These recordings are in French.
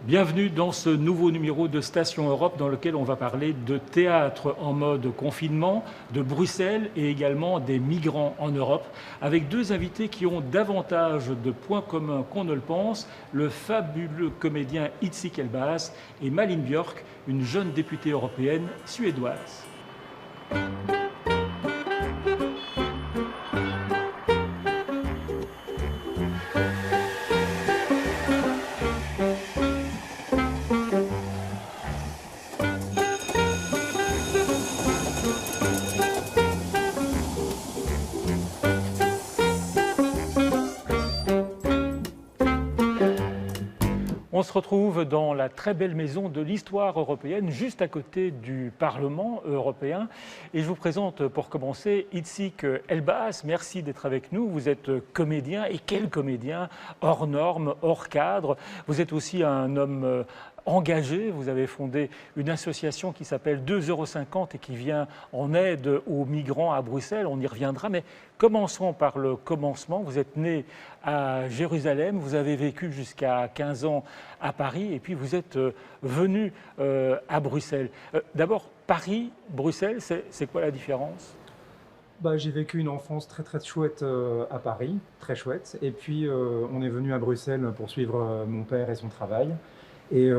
Bienvenue dans ce nouveau numéro de Station Europe dans lequel on va parler de théâtre en mode confinement, de Bruxelles et également des migrants en Europe, avec deux invités qui ont davantage de points communs qu'on ne le pense, le fabuleux comédien Itzik Elbaz et Malin Björk, une jeune députée européenne suédoise. On se retrouve dans la très belle maison de l'histoire européenne, juste à côté du Parlement européen. Et je vous présente pour commencer Itzik Elbaz. Merci d'être avec nous. Vous êtes comédien, et quel comédien, hors normes, hors cadre. Vous êtes aussi un homme engagé. Vous avez fondé une association qui s'appelle 2,50 € et qui vient en aide aux migrants à Bruxelles. On y reviendra, mais commençons par le commencement. Vous êtes né à Jérusalem, vous avez vécu jusqu'à 15 ans à Paris et puis vous êtes venu à Bruxelles. D'abord, Paris, Bruxelles, c'est quoi la différence ? J'ai vécu une enfance très très chouette à Paris, très chouette. Et puis on est venu à Bruxelles pour suivre mon père et son travail. Et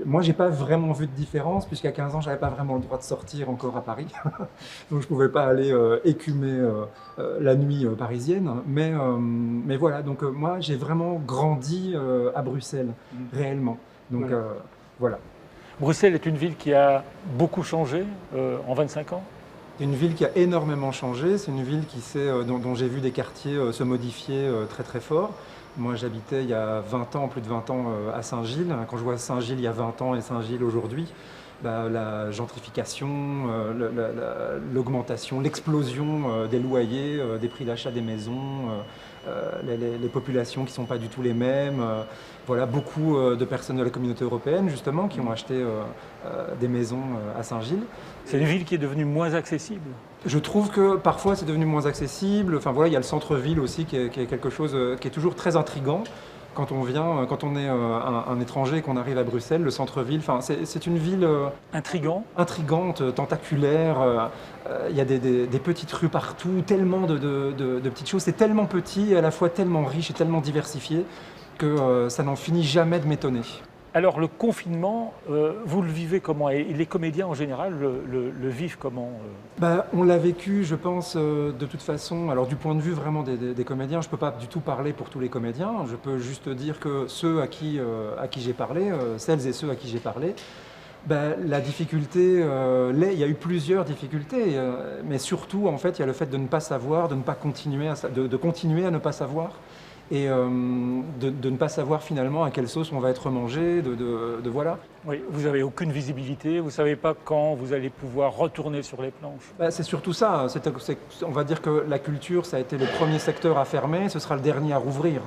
moi, j'ai pas vraiment vu de différence, puisqu'à 15 ans, j'avais pas vraiment le droit de sortir encore à Paris. Donc, je pouvais pas aller écumer la nuit parisienne. Mais voilà, donc moi, j'ai vraiment grandi à Bruxelles, réellement. Donc, voilà. Bruxelles est une ville qui a beaucoup changé en 25 ans ? C'est une ville qui a énormément changé. C'est une ville dont j'ai vu des quartiers se modifier très très fort. Moi, j'habitais il y a 20 ans, plus de 20 ans, à Saint-Gilles. Quand je vois Saint-Gilles il y a 20 ans et Saint-Gilles aujourd'hui, la gentrification, l'augmentation, l'explosion des loyers, des prix d'achat des maisons, les populations qui ne sont pas du tout les mêmes. Voilà, beaucoup de personnes de la communauté européenne, justement, qui ont acheté des maisons à Saint-Gilles. C'est une ville qui est devenue moins accessible ? Je trouve que parfois c'est devenu moins accessible. Enfin voilà, il y a le centre-ville aussi qui est quelque chose qui est toujours très intriguant. Quand on est un étranger et qu'on arrive à Bruxelles, le centre-ville, c'est une ville intrigante, tentaculaire. Il y a des petites rues partout, tellement de petites choses. C'est tellement petit et à la fois tellement riche et tellement diversifié que ça n'en finit jamais de m'étonner. Alors le confinement, vous le vivez comment ? Et les comédiens en général le vivent comment ? On l'a vécu, je pense, de toute façon. Alors du point de vue vraiment des comédiens, je ne peux pas du tout parler pour tous les comédiens. Je peux juste dire que ceux à qui j'ai parlé, celles et ceux à qui j'ai parlé, la difficulté, il y a eu plusieurs difficultés, mais surtout en fait, il y a le fait de ne pas savoir, de continuer à ne pas savoir. Et de ne pas savoir finalement à quelle sauce on va être mangé, voilà. Oui, vous n'avez aucune visibilité, vous ne savez pas quand vous allez pouvoir retourner sur les planches. C'est surtout ça, on va dire que la culture, ça a été le premier secteur à fermer, ce sera le dernier à rouvrir,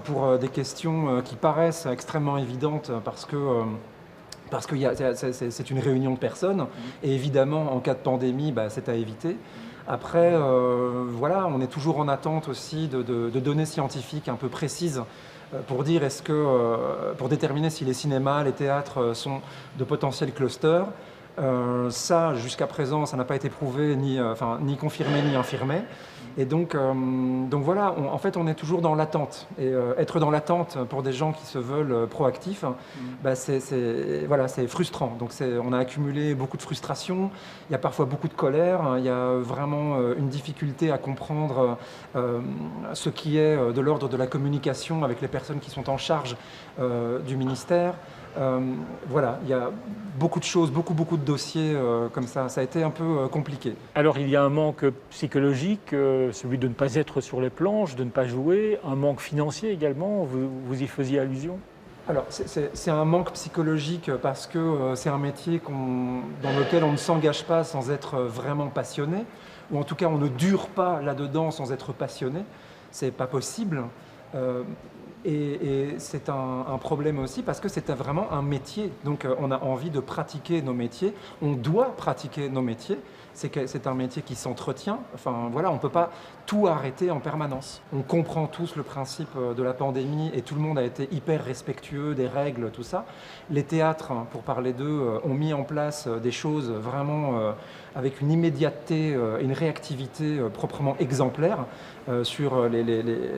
pour des questions qui paraissent extrêmement évidentes parce que c'est une réunion de personnes, et évidemment en cas de pandémie, c'est à éviter. Après, voilà, on est toujours en attente aussi de données scientifiques un peu précises pour dire pour déterminer si les cinémas, les théâtres sont de potentiels clusters. Ça, jusqu'à présent, ça n'a pas été prouvé, ni confirmé, ni infirmé. Et donc voilà, en fait, on est toujours dans l'attente. Et être dans l'attente pour des gens qui se veulent proactifs, c'est frustrant. Donc on a accumulé beaucoup de frustration, il y a parfois beaucoup de colère, il y a vraiment une difficulté à comprendre ce qui est de l'ordre de la communication avec les personnes qui sont en charge du ministère. Voilà, il y a beaucoup de choses, beaucoup de dossiers comme ça. Ça a été un peu compliqué. Alors il y a un manque psychologique, celui de ne pas être sur les planches, de ne pas jouer, un manque financier également, vous y faisiez allusion ? Alors c'est un manque psychologique parce que c'est un métier dans lequel on ne s'engage pas sans être vraiment passionné, ou en tout cas on ne dure pas là-dedans sans être passionné. C'est pas possible. Et c'est un problème aussi parce que c'était vraiment un métier. Donc on a envie de pratiquer nos métiers, on doit pratiquer nos métiers. C'est un métier qui s'entretient. Enfin voilà, on ne peut pas tout arrêter en permanence. On comprend tous le principe de la pandémie et tout le monde a été hyper respectueux des règles, tout ça. Les théâtres, pour parler d'eux, ont mis en place des choses vraiment avec une immédiateté, une réactivité proprement exemplaire sur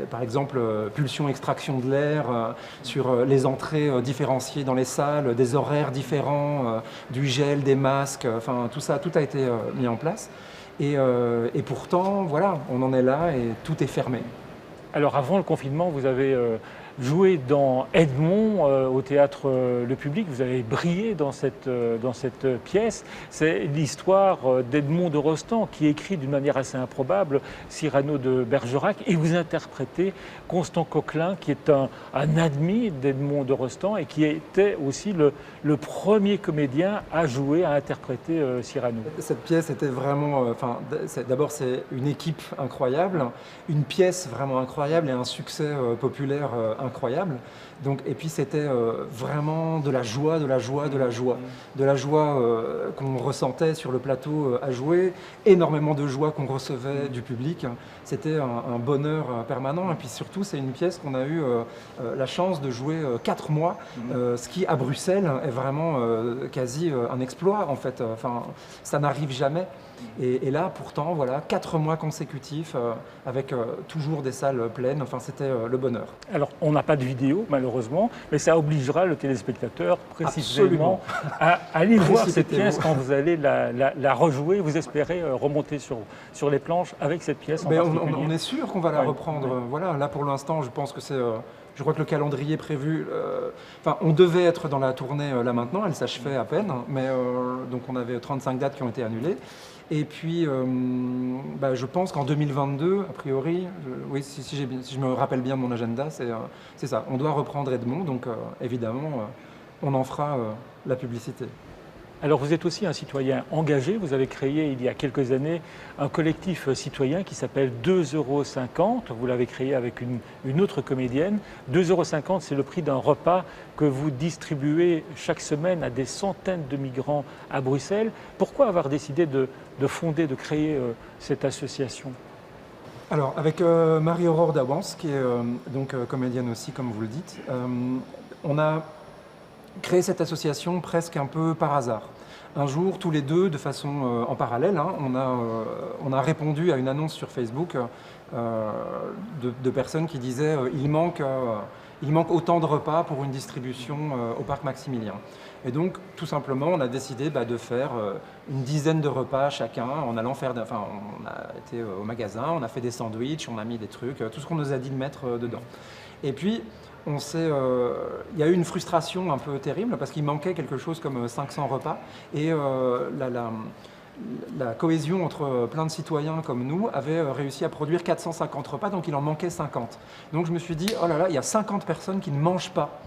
par exemple pulsion extraction de l'air, sur les entrées différenciées dans les salles, des horaires différents, du gel, des masques, enfin tout ça, tout a été mis en place. Et pourtant, voilà, on en est là et tout est fermé. Alors avant le confinement, vous avez joué dans Edmond au théâtre Le Public, vous avez brillé dans cette pièce. C'est l'histoire d'Edmond de Rostand qui écrit d'une manière assez improbable Cyrano de Bergerac et vous interprétez Constant Coquelin qui est un admis d'Edmond de Rostand et qui était aussi le premier comédien à jouer, à interpréter Cyrano. Cette pièce était vraiment, d'abord c'est une équipe incroyable, une pièce vraiment incroyable et un succès populaire incroyable. Donc, et puis c'était vraiment de la joie, de la joie, de la joie. De la joie qu'on ressentait sur le plateau à jouer, énormément de joie qu'on recevait du public. C'était un bonheur permanent. Et puis surtout, c'est une pièce qu'on a eu la chance de jouer 4 mois, ce qui à Bruxelles est vraiment quasi un exploit en fait. Enfin, ça n'arrive jamais. Et là, pourtant, voilà, 4 mois consécutifs avec toujours des salles pleines. Enfin, c'était le bonheur. Alors, on n'a pas de vidéo, malheureusement, mais ça obligera le téléspectateur précisément à aller voir cette pièce quand vous allez la rejouer. Vous espérez remonter sur les planches avec cette pièce en particulier. On est sûr qu'on va la reprendre. Voilà, là, pour l'instant, je pense que c'est... je crois que le calendrier prévu... on devait être dans la tournée là maintenant, elle s'achevait à peine, mais donc on avait 35 dates qui ont été annulées. Et puis, je pense qu'en 2022, a priori, oui, si je me rappelle bien mon agenda, c'est ça. On doit reprendre Edmond, donc évidemment, on en fera la publicité. Alors vous êtes aussi un citoyen engagé, vous avez créé il y a quelques années un collectif citoyen qui s'appelle 2,50 €, vous l'avez créé avec une autre comédienne. 2,50 €, c'est le prix d'un repas que vous distribuez chaque semaine à des centaines de migrants à Bruxelles. Pourquoi avoir décidé de fonder, de créer cette association ? Alors avec Marie-Aurore Dawans, qui est donc comédienne aussi comme vous le dites, on a créé cette association presque un peu par hasard. Un jour, tous les deux, de façon en parallèle, on a répondu à une annonce sur Facebook de personnes qui disaient il manque autant de repas pour une distribution au parc Maximilien. Et donc, tout simplement, on a décidé de faire une dizaine de repas chacun en allant faire... on a été au magasin, on a fait des sandwichs, on a mis des trucs, tout ce qu'on nous a dit de mettre dedans. Et puis, il y a eu une frustration un peu terrible parce qu'il manquait quelque chose comme 500 repas et la cohésion entre plein de citoyens comme nous avait réussi à produire 450 repas, donc il en manquait 50. Donc je me suis dit, oh là là, il y a 50 personnes qui ne mangent pas.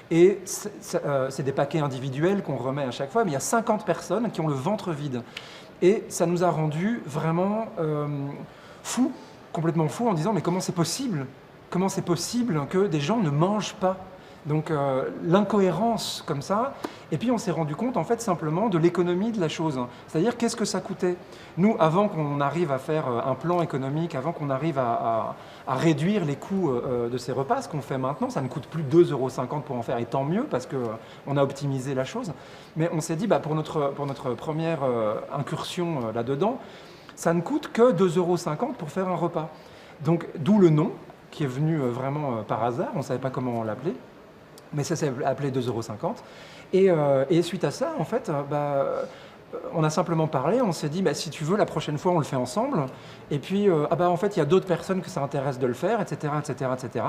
Et c'est des paquets individuels qu'on remet à chaque fois, mais il y a 50 personnes qui ont le ventre vide. Et ça nous a rendus vraiment fous, complètement fous, en disant, mais comment c'est possible ? Comment c'est possible que des gens ne mangent pas ? Donc l'incohérence comme ça. Et puis on s'est rendu compte en fait simplement de l'économie de la chose. C'est-à-dire qu'est-ce que ça coûtait ? Nous, avant qu'on arrive à faire un plan économique, avant qu'on arrive à réduire les coûts de ces repas, ce qu'on fait maintenant, ça ne coûte plus 2,50 € pour en faire, et tant mieux parce qu'on a optimisé la chose. Mais on s'est dit, pour notre première incursion là-dedans, ça ne coûte que 2,50 € pour faire un repas. Donc d'où le nom, qui est venu vraiment par hasard, on ne savait pas comment l'appeler, mais ça s'est appelé 2,50 €. Et suite à ça, en fait, on a simplement parlé, on s'est dit, si tu veux, la prochaine fois, on le fait ensemble. Et puis, en fait, il y a d'autres personnes que ça intéresse de le faire, etc., etc., etc.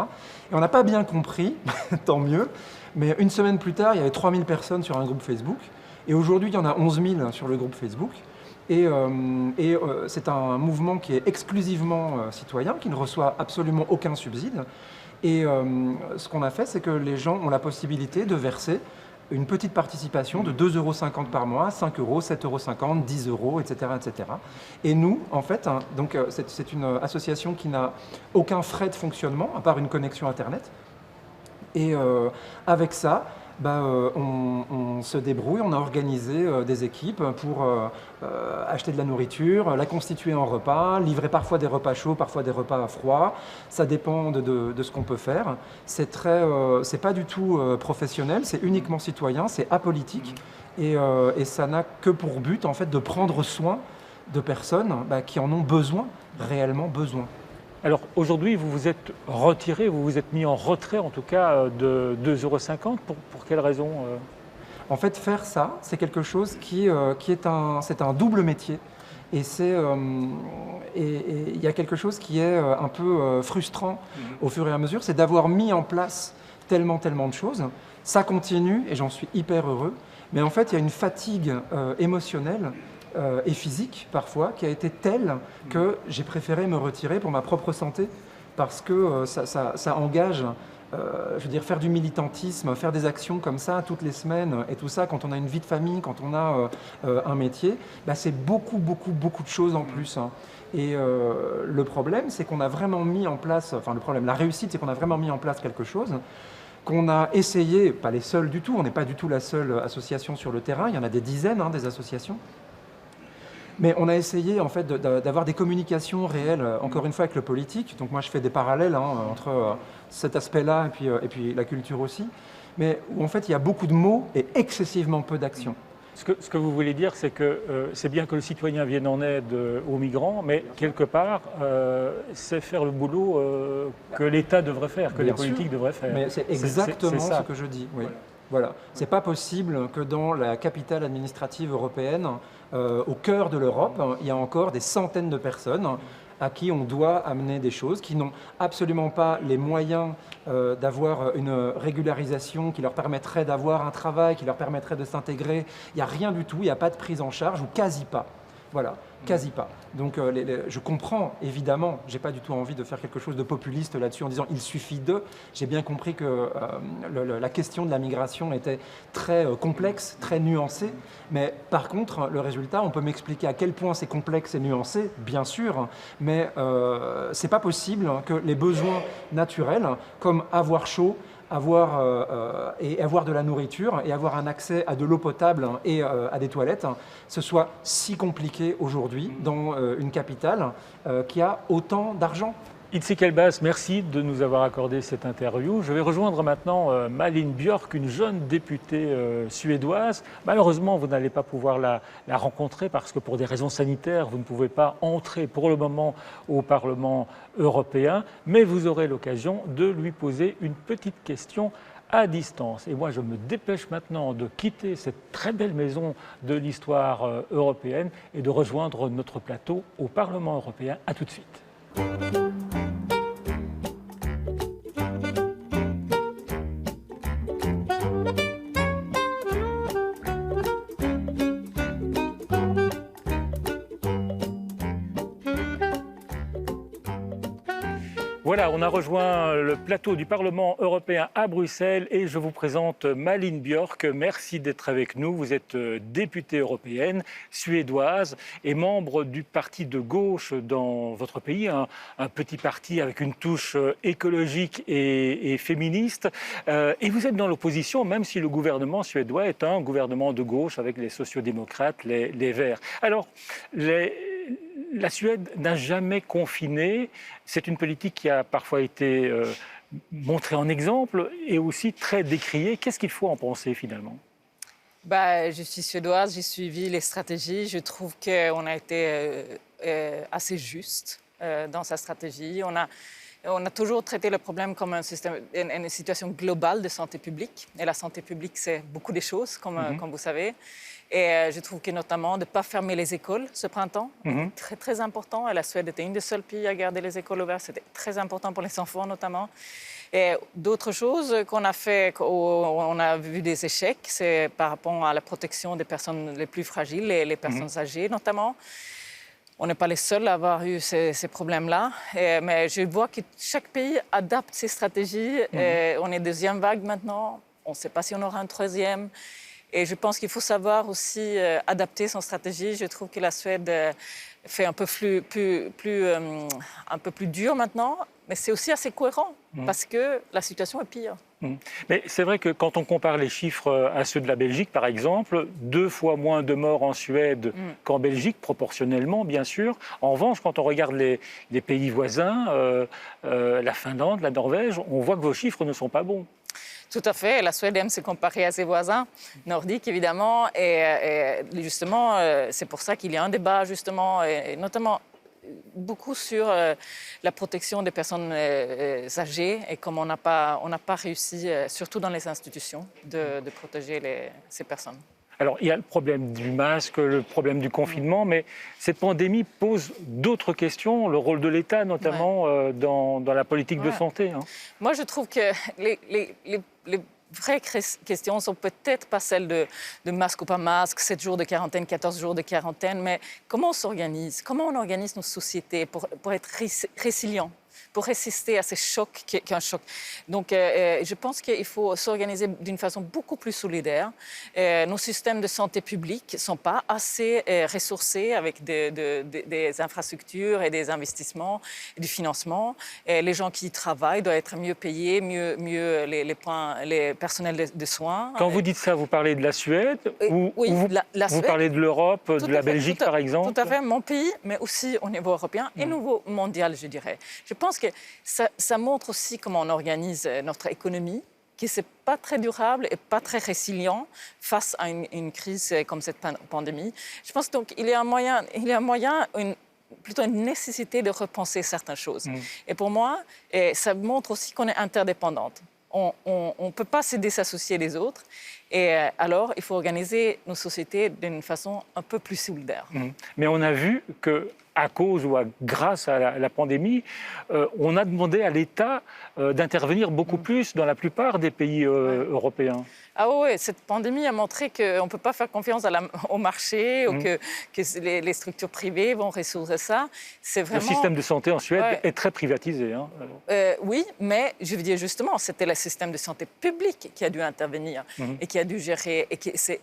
Et on n'a pas bien compris, tant mieux, mais une semaine plus tard, il y avait 3000 personnes sur un groupe Facebook. Et aujourd'hui, il y en a 11 000 sur le groupe Facebook. Et c'est un mouvement qui est exclusivement citoyen, qui ne reçoit absolument aucun subside. Et ce qu'on a fait, c'est que les gens ont la possibilité de verser une petite participation de 2,50 € par mois, 5 €, 7,50 €, 10 €, etc., etc. Et nous, en fait, c'est une association qui n'a aucun frais de fonctionnement, à part une connexion Internet. Et avec ça, on se débrouille, on a organisé des équipes pour acheter de la nourriture, la constituer en repas, livrer parfois des repas chauds, parfois des repas froids. Ça dépend de ce qu'on peut faire. C'est pas du tout professionnel, c'est uniquement citoyen, c'est apolitique et ça n'a que pour but en fait de prendre soin de personnes qui en ont besoin, réellement besoin. Alors aujourd'hui, vous vous êtes retiré, vous vous êtes mis en retrait en tout cas de 2,50 €. Pour quelle raison En fait, faire ça, c'est quelque chose qui est un double métier. Et il y a quelque chose qui est un peu frustrant au fur et à mesure, c'est d'avoir mis en place tellement de choses. Ça continue et j'en suis hyper heureux. Mais en fait, il y a une fatigue émotionnelle et physique parfois qui a été telle que j'ai préféré me retirer pour ma propre santé parce que ça engage, je veux dire, faire du militantisme, faire des actions comme ça toutes les semaines et tout ça quand on a une vie de famille, quand on a un métier, c'est beaucoup de choses en plus. Et le problème, c'est qu'on a vraiment mis en place, la réussite, c'est qu'on a vraiment mis en place quelque chose qu'on a essayé, pas les seuls du tout, on n'est pas du tout la seule association sur le terrain, il y en a des dizaines des associations. Mais on a essayé en fait d'avoir des communications réelles, encore une fois avec le politique. Donc moi je fais des parallèles entre cet aspect-là et puis la culture aussi. Mais où en fait il y a beaucoup de mots et excessivement peu d'actions. Ce que vous voulez dire, c'est que c'est bien que le citoyen vienne en aide aux migrants, mais quelque part, c'est faire le boulot que l'État devrait faire, que les politiques devraient faire. Mais c'est exactement ce que je dis. Oui. Voilà. C'est pas possible que dans la capitale administrative européenne, au cœur de l'Europe, il y a encore des centaines de personnes à qui on doit amener des choses, qui n'ont absolument pas les moyens d'avoir une régularisation qui leur permettrait d'avoir un travail, qui leur permettrait de s'intégrer. Il n'y a rien du tout, il n'y a pas de prise en charge ou quasi pas. Voilà, quasi pas. Donc je comprends, évidemment, je n'ai pas du tout envie de faire quelque chose de populiste là-dessus en disant il suffit de. J'ai bien compris que la question de la migration était très complexe, très nuancée, mais par contre, le résultat, on peut m'expliquer à quel point c'est complexe et nuancé, bien sûr, mais ce n'est pas possible que les besoins naturels, comme avoir chaud, avoir de la nourriture et avoir un accès à de l'eau potable et à des toilettes, ce soit si compliqué aujourd'hui dans une capitale qui a autant d'argent. Itzik Elbaz, merci de nous avoir accordé cette interview. Je vais rejoindre maintenant Malin Björk, une jeune députée suédoise. Malheureusement, vous n'allez pas pouvoir la rencontrer parce que pour des raisons sanitaires, vous ne pouvez pas entrer pour le moment au Parlement européen, mais vous aurez l'occasion de lui poser une petite question à distance. Et moi, je me dépêche maintenant de quitter cette très belle maison de l'histoire européenne et de rejoindre notre plateau au Parlement européen. À tout de suite. Voilà, on a rejoint le plateau du Parlement européen à Bruxelles et je vous présente Malin Björk. Merci d'être avec nous. Vous êtes députée européenne, suédoise et membre du parti de gauche dans votre pays, un petit parti avec une touche écologique et féministe. Et vous êtes dans l'opposition, même si le gouvernement suédois est un gouvernement de gauche avec les sociodémocrates, les Verts. Alors, la Suède n'a jamais confiné. C'est une politique qui a parfois été montrée en exemple et aussi très décriée. Qu'est-ce qu'il faut en penser finalement ? Je suis suédoise, j'ai suivi les stratégies. Je trouve qu'on a été assez juste dans sa stratégie. On a toujours traité le problème comme une situation globale de santé publique. Et la santé publique, c'est beaucoup de choses, comme vous savez. Et je trouve que notamment de ne pas fermer les écoles ce printemps, très très important. Et la Suède était une des seuls pays à garder les écoles ouvertes. C'était très important pour les enfants notamment. Et d'autres choses qu'on a fait, on a vu des échecs, c'est par rapport à la protection des personnes les plus fragiles, les personnes âgées notamment. On n'est pas les seuls à avoir eu ces problèmes-là. Mais je vois que chaque pays adapte ses stratégies. On est deuxième vague maintenant. On ne sait pas si on aura une troisième. Et je pense qu'il faut savoir aussi adapter son stratégie. Je trouve que la Suède fait un peu plus dur maintenant. mais c'est aussi assez cohérent parce que la situation est pire. Mais c'est vrai que quand on compare les chiffres à ceux de la Belgique, par exemple, 2 fois moins de morts en Suède qu'en Belgique, proportionnellement, bien sûr. En revanche, quand on regarde les pays voisins, la Finlande, la Norvège, on voit que vos chiffres ne sont pas bons. Tout à fait. La Suède aime se comparer à ses voisins nordiques, évidemment. Et justement, c'est pour ça qu'il y a un débat, justement, et notamment beaucoup sur la protection des personnes âgées et comme on n'a pas réussi, surtout dans les institutions, de protéger ces personnes. Alors, il y a le problème du masque, le problème du confinement, mais cette pandémie pose d'autres questions, le rôle de l'État notamment dans la politique de santé. Hein. Moi, je trouve que les vraies questions ne sont peut-être pas celles de masque ou pas masque, 7 jours de quarantaine, 14 jours de quarantaine, mais comment on s'organise, comment on organise nos sociétés pour être résilient, pour résister à ces chocs qu'un choc. Donc, je pense qu'il faut s'organiser d'une façon beaucoup plus solidaire. Nos systèmes de santé publique ne sont pas assez ressourcés avec des infrastructures et des investissements et du financement. Les gens qui y travaillent doivent être mieux payés, mieux les personnels de soins. Quand vous dites ça, vous parlez de la Suède ou la vous Suède, parlez de l'Europe, de la Belgique, par exemple? Tout à fait, mon pays, mais aussi au niveau européen et au niveau mondial, je dirais. Je pense que ça montre aussi comment on organise notre économie, qui n'est pas très durable et pas très résilient face à une crise comme cette pandémie. Je pense donc qu'il y a un moyen, plutôt une nécessité de repenser certaines choses. Et pour moi, ça montre aussi qu'on est interdépendante. On ne peut pas se désassocier des autres. Et alors, il faut organiser nos sociétés d'une façon un peu plus solidaire. Mais on a vu qu'à cause ou grâce à la pandémie, on a demandé à l'État d'intervenir beaucoup plus dans la plupart des pays européens. Ah oui, cette pandémie a montré qu'on ne peut pas faire confiance au marché ou que les structures privées vont résoudre ça. C'est vraiment... Le système de santé en Suède est très privatisé. Hein. Oui, mais je veux dire justement, c'était le système de santé publique qui a dû intervenir et qui a dû gérer.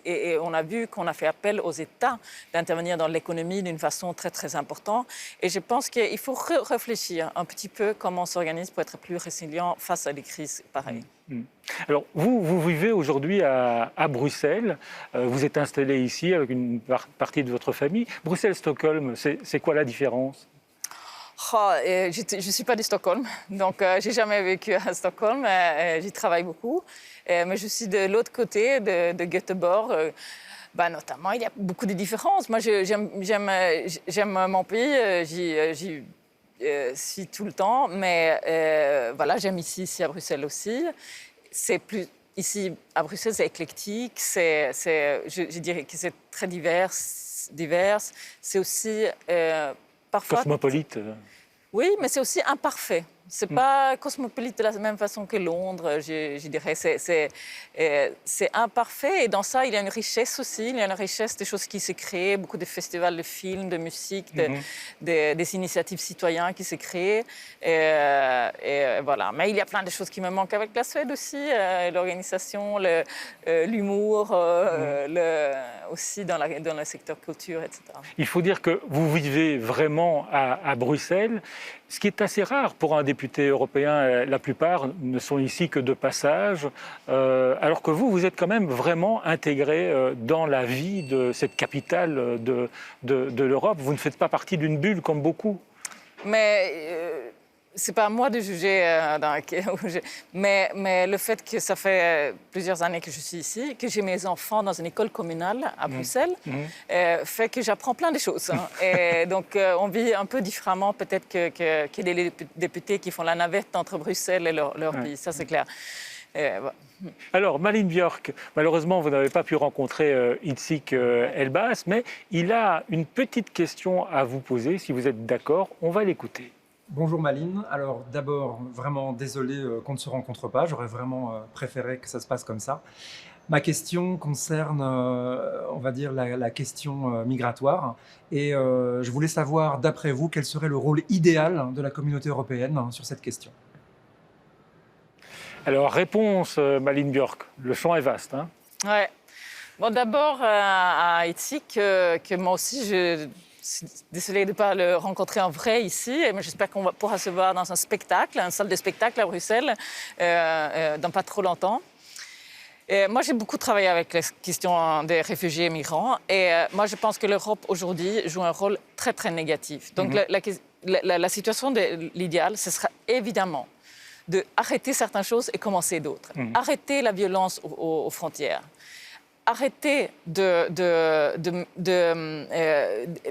Et on a vu qu'on a fait appel aux États d'intervenir dans l'économie d'une façon très, très importante. Et je pense qu'il faut réfléchir un petit peu comment on s'organise pour être plus résilient face à des crises pareilles. Alors, vous vivez aujourd'hui à Bruxelles. Vous êtes installé ici avec une partie de votre famille. Bruxelles-Stockholm, c'est quoi la différence? Je ne suis pas de Stockholm, donc je n'ai jamais vécu à Stockholm. J'y travaille beaucoup. Mais je suis de l'autre côté, de Göteborg. Notamment, il y a beaucoup de différences. Moi, j'aime mon pays. J'y suis tout le temps, mais voilà, j'aime ici à Bruxelles aussi. C'est plus ici à Bruxelles, c'est éclectique, je dirais que c'est très divers. C'est aussi parfois cosmopolite. Oui, mais c'est aussi imparfait. C'est pas cosmopolite de la même façon que Londres, je dirais. C'est imparfait et dans ça, il y a une richesse aussi. Il y a une richesse des choses qui se créent, beaucoup de festivals de films, de musique, des initiatives citoyennes qui se créent. Et voilà. Mais il y a plein de choses qui me manquent avec la Suède aussi. L'organisation, l'humour, aussi dans le secteur culture, etc. Il faut dire que vous vivez vraiment à Bruxelles, ce qui est assez rare pour un député européen. La plupart ne sont ici que de passage, alors que vous êtes quand même vraiment intégré dans la vie de cette capitale de l'Europe. Vous ne faites pas partie d'une bulle comme beaucoup. Mais c'est pas à moi de juger, mais le fait que ça fait plusieurs années que je suis ici, que j'ai mes enfants dans une école communale à Bruxelles, fait que j'apprends plein de choses. Hein. Et donc, on vit un peu différemment peut-être que les députés qui font la navette entre Bruxelles et leur pays, ça c'est clair. Voilà. Alors, Malin Björk, malheureusement, vous n'avez pas pu rencontrer Itzik Elbaz, mais il a une petite question à vous poser, si vous êtes d'accord. On va l'écouter. Bonjour Malin. Alors d'abord, vraiment désolé qu'on ne se rencontre pas. J'aurais vraiment préféré que ça se passe comme ça. Ma question concerne, on va dire, la question migratoire. Et je voulais savoir, d'après vous, quel serait le rôle idéal de la communauté européenne sur cette question. Alors, réponse, Malin Björk. Le champ est vaste. Hein. Ouais. Bon, d'abord, à Itzik, que moi aussi, suis désolée de ne pas le rencontrer en vrai ici, mais j'espère qu'on pourra se voir dans un spectacle, une salle de spectacle à Bruxelles, dans pas trop longtemps. Et moi, j'ai beaucoup travaillé avec la question des réfugiés et migrants. Et moi, je pense que l'Europe, aujourd'hui, joue un rôle très, très négatif. Donc, la situation de l'idéal, ce sera évidemment d'arrêter certaines choses et commencer d'autres. Arrêter la violence aux frontières. Arrêter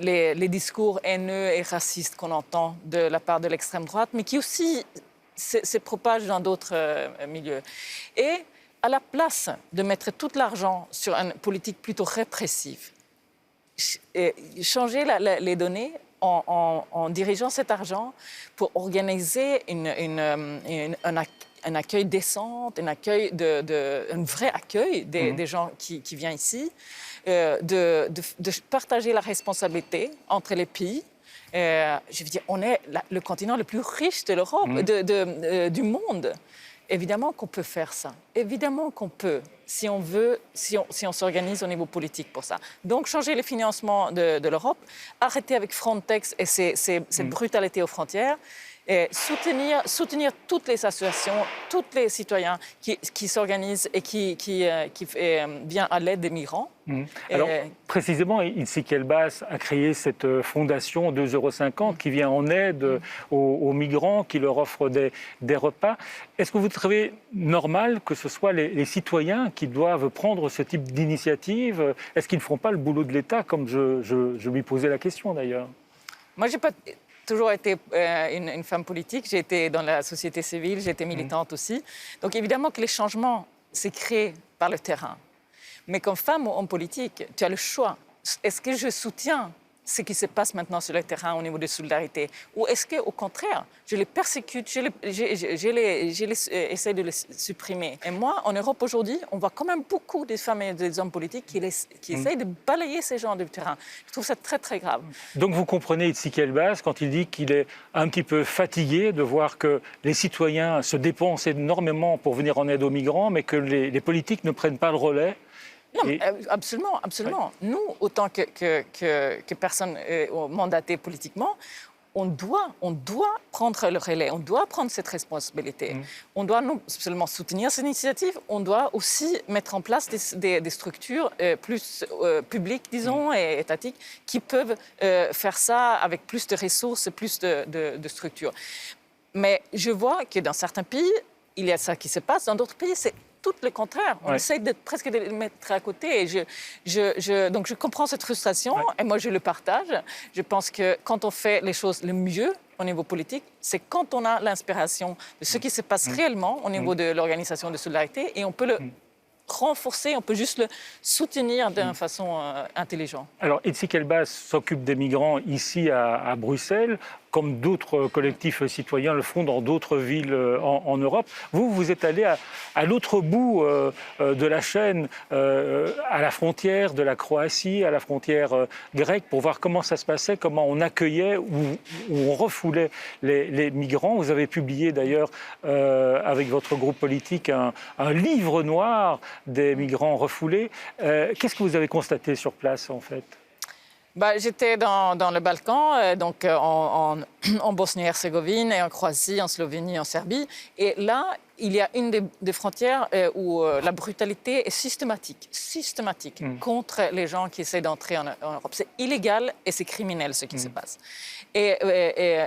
les discours haineux et racistes qu'on entend de la part de l'extrême droite, mais qui aussi se propagent dans d'autres milieux. Et à la place de mettre tout l'argent sur une politique plutôt répressive, changer les données en dirigeant cet argent pour organiser un accueil décent, un vrai accueil des gens qui viennent ici, de partager la responsabilité entre les pays. Je veux dire, on est le continent le plus riche de l'Europe, du monde. Évidemment qu'on peut faire ça. Évidemment qu'on peut, si on veut, si on s'organise au niveau politique pour ça. Donc, changer le financement de l'Europe, arrêter avec Frontex et cette brutalité aux frontières, et soutenir toutes les associations, tous les citoyens qui s'organisent et qui viennent à l'aide des migrants. Alors, précisément, Itzik Elbaz a créé cette fondation 2,50 € qui vient en aide aux migrants, qui leur offre des repas. Est-ce que vous trouvez normal que ce soit les citoyens qui doivent prendre ce type d'initiative? Est-ce qu'ils ne feront pas le boulot de l'État, comme je lui posais la question d'ailleurs? Moi, j'ai pas toujours été une femme politique. J'ai été dans la société civile, j'ai été militante aussi. Donc évidemment que les changements, c'est créé par le terrain. Mais comme femme ou homme politique, tu as le choix. Est-ce que je soutiens ce qui se passe maintenant sur le terrain au niveau de solidarité? Ou est-ce qu'au contraire, je les persécute, j'essaie de les supprimer? Et moi, en Europe aujourd'hui, on voit quand même beaucoup de femmes et des hommes politiques qui essayent de balayer ces gens du terrain. Je trouve ça très, très grave. Donc vous comprenez Itzik Elbaz quand il dit qu'il est un petit peu fatigué de voir que les citoyens se dépensent énormément pour venir en aide aux migrants, mais que les politiques ne prennent pas le relais. Non, absolument, absolument. Ouais. Nous, autant que personnes mandatées politiquement, on doit prendre le relais, on doit prendre cette responsabilité. On doit non seulement soutenir cette initiative, on doit aussi mettre en place des structures plus publiques, disons, et étatiques, qui peuvent faire ça avec plus de ressources, plus de structures. Mais je vois que dans certains pays, il y a ça qui se passe, dans d'autres pays, c'est tout le contraire. On essaie presque de les mettre à côté. Et donc je comprends cette frustration et moi je le partage. Je pense que quand on fait les choses le mieux au niveau politique, c'est quand on a l'inspiration de ce qui se passe réellement au niveau de l'organisation de solidarité et on peut le renforcer, on peut juste le soutenir d'une façon intelligente. Alors Itzik Elbaz s'occupe des migrants ici à Bruxelles, comme d'autres collectifs citoyens le font dans d'autres villes en Europe. Vous êtes allé à l'autre bout de la chaîne, à la frontière de la Croatie, à la frontière grecque, pour voir comment ça se passait, comment on accueillait ou on refoulait les migrants. Vous avez publié d'ailleurs avec votre groupe politique un livre noir des migrants refoulés. Qu'est-ce que vous avez constaté sur place en fait ? J'étais dans le Balkan, donc en Bosnie-Herzégovine, et en Croatie, en Slovénie, en Serbie. Et là, il y a une des frontières où la brutalité est systématique contre les gens qui essaient d'entrer en Europe. C'est illégal et c'est criminel ce qui se passe. Et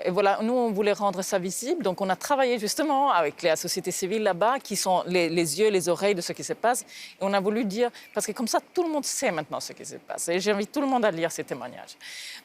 voilà, nous, on voulait rendre ça visible. Donc, on a travaillé justement avec la société civile là-bas, qui sont les yeux, les oreilles de ce qui se passe. Et on a voulu dire, parce que comme ça, tout le monde sait maintenant ce qui se passe. Et j'invite tout le monde à lire ces témoignages.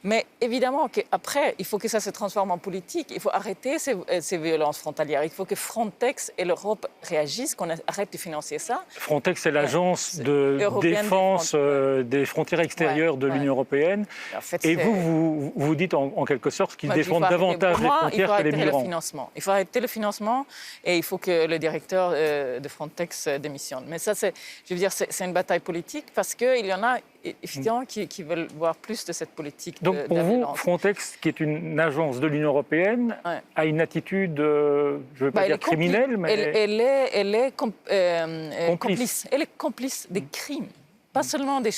Mais évidemment qu'après, il faut que ça se transforme en politique. Il faut arrêter ces violences frontalières. Il faut que Frontex et l'Europe réagissent, qu'on arrête de financer ça. Frontex, c'est l'agence de défense des frontières extérieures de l'Union européenne. En fait, et vous dites en quelque sorte qu'ils défendent davantage les frontières que les migrants. Il faut arrêter le financement et il faut que le directeur de Frontex démissionne. Mais ça, je veux dire, c'est une bataille politique parce qu'il y en a évidemment qui veulent voir plus de cette politique. Donc pour vous, Frontex, qui est une agence de l'Union européenne, a une attitude, je ne veux pas dire criminelle, mais... Elle est complice. Elle est complice des crimes. Pas seulement de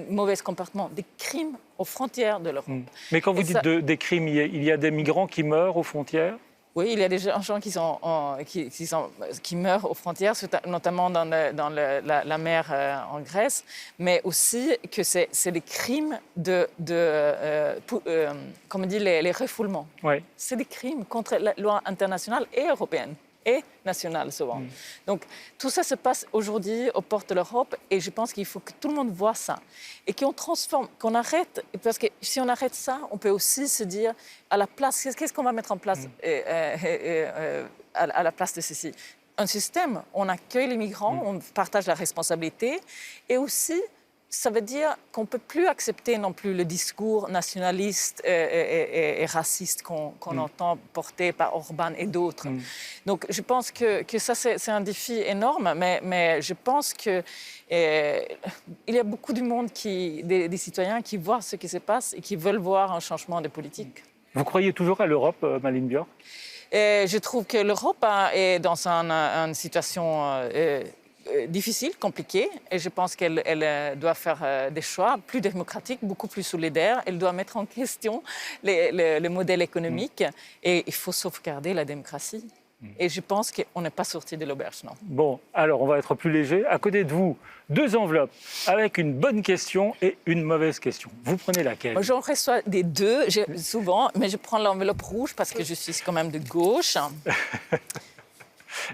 mauvais comportements, des crimes aux frontières de l'Europe. Mais quand vous dites des crimes, il y a des migrants qui meurent aux frontières? Oui, il y a des gens qui meurent aux frontières, notamment dans la mer en Grèce, mais aussi que c'est des crimes comme on dit, les refoulements. Oui. C'est des crimes contre la loi internationale et européenne. Et nationale souvent. Donc tout ça se passe aujourd'hui aux portes de l'Europe et je pense qu'il faut que tout le monde voit ça et qu'on transforme, qu'on arrête, parce que si on arrête ça, on peut aussi se dire à la place, qu'est-ce qu'on va mettre en place à la place de ceci? Un système, on accueille les migrants, on partage la responsabilité et aussi ça veut dire qu'on ne peut plus accepter non plus le discours nationaliste et raciste qu'on entend porté par Orban et d'autres. Donc je pense que ça, c'est un défi énorme, mais je pense qu'il y a beaucoup du monde, des citoyens qui voient ce qui se passe et qui veulent voir un changement de politique. Vous croyez toujours à l'Europe, Malin Björk? Je trouve que l'Europe est dans une situation difficile, compliquée, et je pense qu'elle doit faire des choix plus démocratiques, beaucoup plus solidaires. Elle doit mettre en question le modèle économique et il faut sauvegarder la démocratie. Et je pense qu'on n'est pas sorti de l'auberge, non. Bon, alors on va être plus léger. À côté de vous, 2 enveloppes avec une bonne question et une mauvaise question. Vous prenez laquelle? J'en reçois des 2, souvent, mais je prends l'enveloppe rouge parce que je suis quand même de gauche.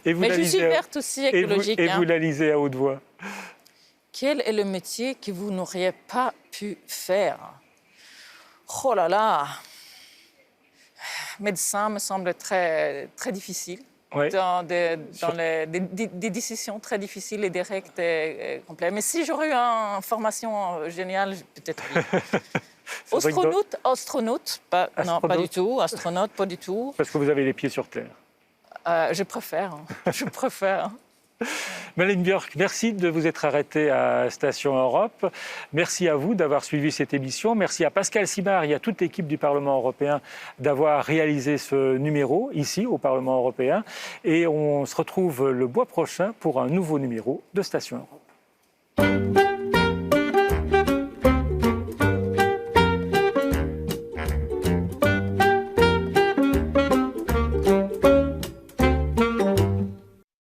Mais je suis verte aussi, écologique. Et vous la lisez à haute voix. Quel est le métier que vous n'auriez pas pu faire? Oh là là! Médecin me semble très, très difficile. Ouais. Dans des décisions très difficiles et directes et complètes. Mais si j'aurais eu une formation géniale, peut-être oui. Astronaute, non, pas du tout. Astronaute, pas du tout. Parce que vous avez les pieds sur terre. Je préfère. Je préfère. Malin Björk, merci de vous être arrêtée à Station Europe. Merci à vous d'avoir suivi cette émission. Merci à Pascal Simard et à toute l'équipe du Parlement européen d'avoir réalisé ce numéro ici au Parlement européen. Et on se retrouve le mois prochain pour un nouveau numéro de Station Europe.